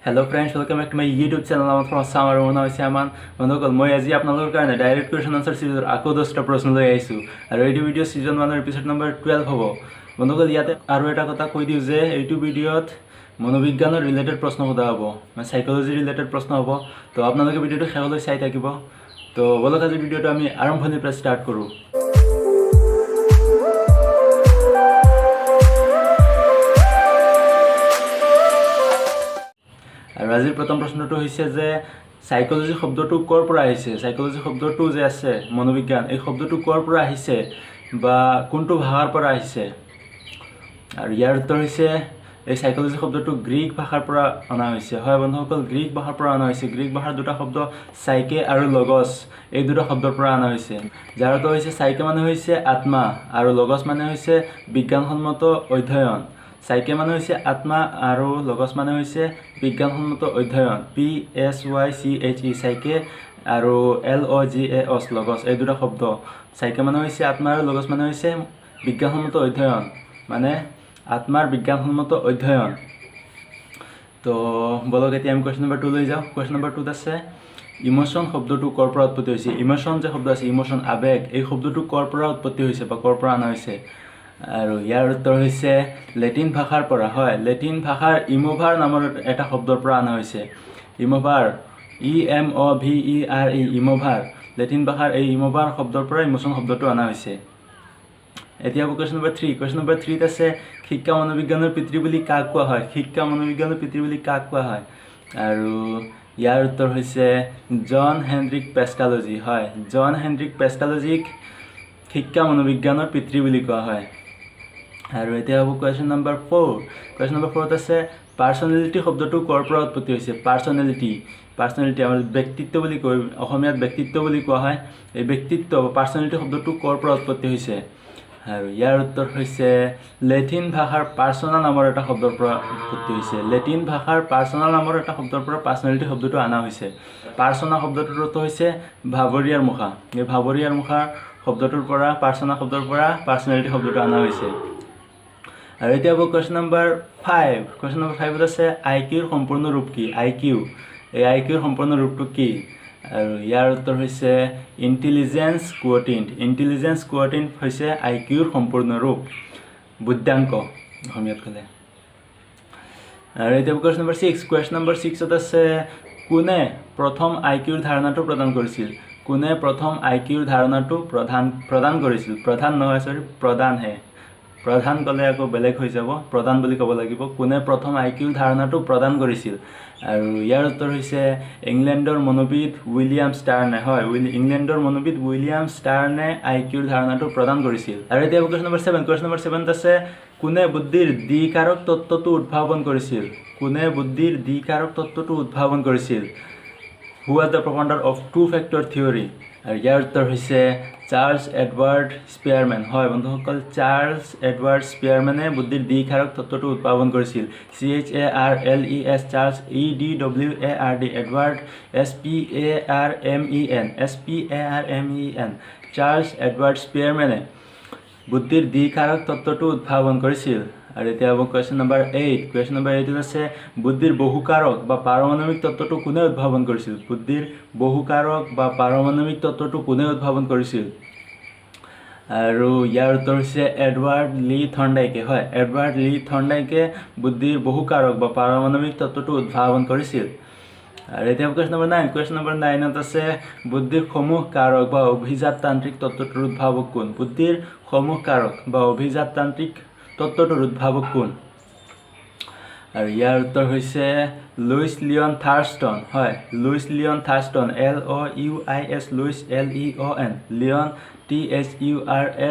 Hello friends, welcome back to my YouTube channel. I'm from Assamese. বন্ধুসকল মই আজি আপোনালোকৰ কাৰণে ডাইৰেক্ট কোৱেশ্চন আনসাৰ সিৰিজৰ আকৌ 10টা প্ৰশ্ন লৈ আহিছো আৰু এই ভিডিও সিজন 1 ৰ এপিসোড নম্বৰ 12 হ'ব। বন্ধুসকল ইয়াতে আৰু এটা কথা কৈ দিও যে এইটো ভিডিওত মনোবিজ্ঞানৰ ৰিলেটেড প্ৰশ্ন সোধা হ'ব, মানে সাইকোলজি ৰিলেটেড প্ৰশ্ন হ'ব। তো আপোনালোকে ভিডিওটো শেষলৈ চাই থাকিব। তো বলক আজি ভিডিওটো আমি আৰম্ভণিৰ পৰা ষ্টাৰ্ট কৰো। আৰু আজিৰ প্ৰথম প্ৰশ্নটো হৈছে যে সাইকোলজি শব্দটো কৰ পৰা আহিছে। সাইকোলজি শব্দটো যে আছে মনোবিজ্ঞান, এই শব্দটো কৰ পৰা আহিছে বা কোনটো ভাষাৰ পৰা আহিছে। আৰু ইয়াৰ উত্তৰ হৈছে এই সাইকোলজি শব্দটো গ্ৰীক ভাষাৰ পৰা অনা হৈছে। হয় বন্ধুসকল, গ্ৰীক ভাষাৰ পৰা অনা হৈছে। গ্ৰীক ভাষাৰ দুটা শব্দ সাইকে আৰু লগস, এই দুটা শব্দৰ পৰা অনা হৈছে। যাৰ অৰ্থ হৈছে সাইকে মানে হৈছে আত্মা আৰু লগস মানে হৈছে বিজ্ঞানসন্মত অধ্যয়ন। সাইকে মানে হৈছে আত্মা আৰু লগস মানে হৈছে বিজ্ঞানসন্মত অধ্যয়ন। PSYCHE সাইকে আৰু LOGAS লগস, এই দুটা শব্দ। সাইকে মানে হৈছে আত্মা আৰু লগস মানে হৈছে বিজ্ঞানসন্মত অধ্যয়ন, মানে আত্মাৰ বিজ্ঞানসন্মত অধ্যয়ন। তো বলক এতিয়া আমি কোৱেশ্চন নম্বৰ 2 লৈ যাওঁ। কোৱেশ্চন নম্বৰ 2 আছে ইমোশন শব্দটো কৰ পৰা উৎপত্তি হৈছে। ইমোশন যে শব্দ আছে, ইমোশন আবেগ, এই শব্দটো কৰ পৰা উৎপত্তি হৈছে বা কৰ পৰা অনা হৈছে। আৰু ইয়াৰ উত্তৰ হৈছে লেটিন ভাষাৰ পৰা। হয়, লেটিন ভাষাৰ ইমোভাৰ নামৰ এটা শব্দৰ পৰা অনা হৈছে। ইমোভাৰ, EMOVERE, ইমোভাৰ, লেটিন ভাষাৰ এই ইমোভাৰ শব্দৰ পৰা ইমোশন শব্দটো অনা হৈছে। এতিয়া কোৱেশ্চন নম্বৰ 3। কোৱেশ্চন নম্বৰ 3 আছে শিক্ষা মনোবিজ্ঞানৰ পিতৃ বুলি কাক কোৱা হয়। শিক্ষা মনোবিজ্ঞানৰ পিতৃ বুলি কাক কোৱা হয়। আৰু ইয়াৰ উত্তৰ হৈছে জন হেনৰিক পেস্কালজি। হয়, জন হেনৰিক পেস্কালজিক শিক্ষা মনোবিজ্ঞানৰ পিতৃ বুলি কোৱা হয়। আৰু এতিয়া হ'ব কোৱেশ্চন নম্বৰ 4। কোৱেশ্চন নম্বৰ 4 আছে পাৰ্চনেলিটি শব্দটো কৰ পৰা উৎপত্তি হৈছে। পাৰ্চনেলিটি, পাৰ্চনেলিটি আমাৰ ব্যক্তিত্ব বুলি কয়, অসমীয়াত ব্যক্তিত্ব বুলি কোৱা হয়। এই ব্যক্তিত্ব পাৰ্চনেলিটি শব্দটো কৰ পৰা উৎপত্তি হৈছে। আৰু ইয়াৰ উত্তৰ হৈছে লেটিন ভাষাৰ পাৰ্চনা নামৰ এটা শব্দৰ পৰা উৎপত্তি হৈছে। লেটিন ভাষাৰ পাৰ্চনা নামৰ এটা শব্দৰ পৰা পাৰ্চনেলিটি শব্দটো অনা হৈছে। পাৰ্চনা শব্দটোৰ অৰ্থ হৈছে ভাৱৰীয়াৰ মুখা। এই ভাৱৰীয়াৰ মুখাৰ শব্দটোৰ পৰা, পাৰ্চনা শব্দৰ পৰা পাৰ্চনেলিটি শব্দটো অনা হৈছে। আৰু এতিয়া হ'ব কোৱেশ্চন নম্বৰ 5। কোৱেশ্চন নম্বৰ 5 আছে আইকিউৰ সম্পূৰ্ণ ৰূপ কি। আইকিউ, এই আইকিউৰ সম্পূৰ্ণ ৰূপটো কি। আৰু ইয়াৰ উত্তৰ হৈছে ইণ্টেলিজেন্স কোৱেটিয়েণ্ট। ইণ্টেলিজেন্স কোৱেটিয়েণ্ট হৈছে আইকিউৰ সম্পূৰ্ণ ৰূপ, বুদ্ধাংক অসমীয়াত ক'লে। আৰু এতিয়া কোৱেশ্চন নম্বৰ 6। কোৱেশ্চন নম্বৰ 6ত আছে কোনে প্ৰথম আইকিউৰ ধাৰণাটো প্ৰদান কৰিছিল। কোনে প্ৰথম আইকিউৰ ধাৰণাটো প্ৰদান কৰিছিল। প্ৰধান নহয়, সৰি, প্ৰদানহে। প্ৰধান ক'লে আকৌ বেলেগ হৈ যাব, প্ৰদান বুলি ক'ব লাগিব। কোনে প্ৰথম আইকিউৰ ধাৰণাটো প্ৰদান কৰিছিল। আৰু ইয়াৰ উত্তৰ হৈছে ইংলেণ্ডৰ মনোবিদ উইলিয়াম ষ্টাৰ্নে। হয়, ইংলেণ্ডৰ মনোবিদ উইলিয়াম ষ্টাৰ্নে আইকিউৰ ধাৰণাটো প্ৰদান কৰিছিল। আৰু এতিয়া কোৱেশ্চন নম্বৰ 7। কোৱেশ্চন নম্বৰ 7 আছে কোনে বুদ্ধিৰ দ্বিকাৰক তত্ত্বটো উদ্ভাৱন কৰিছিল। কোনে বুদ্ধিৰ দ্বিকাৰক তত্ত্বটো উদ্ভাৱন কৰিছিল। হু was the propounder of two factor theory? আৰু ইয়াৰ উত্তৰ হৈছে চাৰ্লছ এডৱাৰ্ড স্পিয়াৰমেন। হয় বন্ধুসকল, চাৰ্লছ এডৱাৰ্ড স্পিয়াৰমেনে বুদ্ধিৰ দ্বিকাৰক তত্ত্বটো উদ্ভাৱন কৰিছিল। CHARLES, Charles, EDWARD, Edward, SPARMEN, Charles Edward স্পিয়াৰমেনে বুদ্ধিৰ দ্বিকাৰক তত্ত্বটো উদ্ভাৱন কৰিছিল। আৰু এতিয়া হ'ব কোৱেশ্চন নম্বৰ 8। কোৱেশ্চন নম্বৰ 8 আছে বুদ্ধিৰ বহুকাৰক বা পাৰমাণৱিক তত্ত্বটো কোনে উদ্ভাৱন কৰিছিল। বুদ্ধিৰ বহুকাৰক বা পাৰমাণৱিক তত্ত্বটো কোনে উদ্ভাৱন কৰিছিল। আৰু ইয়াৰ উত্তৰ হৈছে এডৱাৰ্ড লি থৰ্নডাইকে। হয়, এডৱাৰ্ড লি থৰ্নডাইকে বুদ্ধিৰ বহুকাৰক বা পাৰমাণৱিক তত্ত্বটো উদ্ভাৱন কৰিছিল। আৰু এতিয়া কোৱেশ্চন নম্বৰ 9। কোৱেশ্চন নম্বৰ 9ত আছে বুদ্ধিৰ সমূহ কাৰক বা অভিজাততান্ত্ৰিক তত্ত্বটোৰ উদ্ভাৱক কোন। বুদ্ধিৰ সমূহ কাৰক বা অভিজাততান্ত্ৰিক তত্ত্বটোৰ উদ্ভাৱক কোন। আৰু ইয়াৰ উত্তৰ হৈছে লুইচ লিয়ন থাৰ্ষ্টন। হয়, Louis Leon Thurstone, LOUIS, Louis LEON, Leon THURSTONE,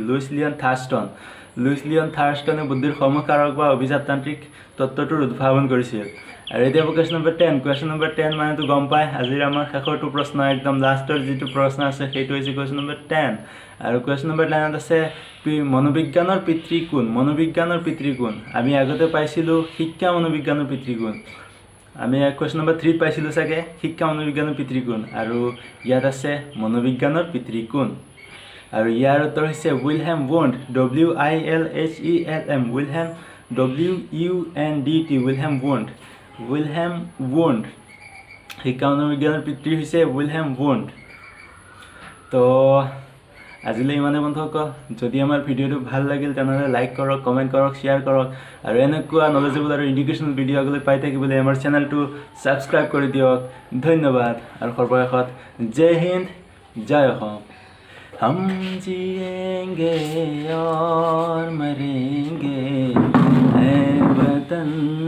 Louis Leon Thurstone. Louis Leon থাৰ্ষ্টনে বুদ্ধিৰ সমূহ কাৰক বা অভিজাততান্ত্ৰিক তত্ত্বটোৰ উদ্ভাৱন কৰিছিল। আৰু এতিয়া কোৱেশ্চন নম্বৰ 10। কোৱেশ্চন নম্বৰ 10 মানেতো গম পায়, আজিৰ আমাৰ শেষৰটো প্ৰশ্ন, একদম লাষ্টৰ যিটো প্ৰশ্ন আছে সেইটো হৈছে কোৱেশ্চন নম্বৰ 10। আৰু কোৱেশ্চন নম্বৰ 10ত আছে মনোবিজ্ঞানৰ পিতৃ কোন। মনোবিজ্ঞানৰ পিতৃ কোন। আমি আগতে পাইছিলোঁ শিক্ষা মনোবিজ্ঞানৰ পিতৃ কোন। আমি কোৱেশ্চন নম্বৰ 3 পাইছিলোঁ চাগে শিক্ষা মনোবিজ্ঞানৰ পিতৃ কোন। আৰু ইয়াত আছে মনোবিজ্ঞানৰ পিতৃ কোন। আৰু ইয়াৰ উত্তৰ হৈছে Wilhelm Wundt, WILHELM, Wilhelm WUNDT, Wilhelm Wundt. Wilhelm Wundt শিক্ষা মনোবিজ্ঞানৰ পিতৃ হৈছে উইলহেম উণ্ড তো আজিলৈ ইমানে বন্ধুসকল যদি আমাৰ ভিডিঅ'টো ভাল লাগিল তেনেহ'লে লাইক কৰক কমেণ্ট কৰক শ্বেয়াৰ কৰক আৰু এনেকুৱা নলেজেবল আৰু এডুকেশ্যনেল ভিডিঅ' আগলৈ পাই থাকিবলৈ আমাৰ চেনেলটো ছাবস্ক্ৰাইব কৰি দিয়ক ধন্যবাদ আৰু সৰ্বশেষত জয় হিন্দ জয় অসম हम जिएंगे और मरेंगे है वतन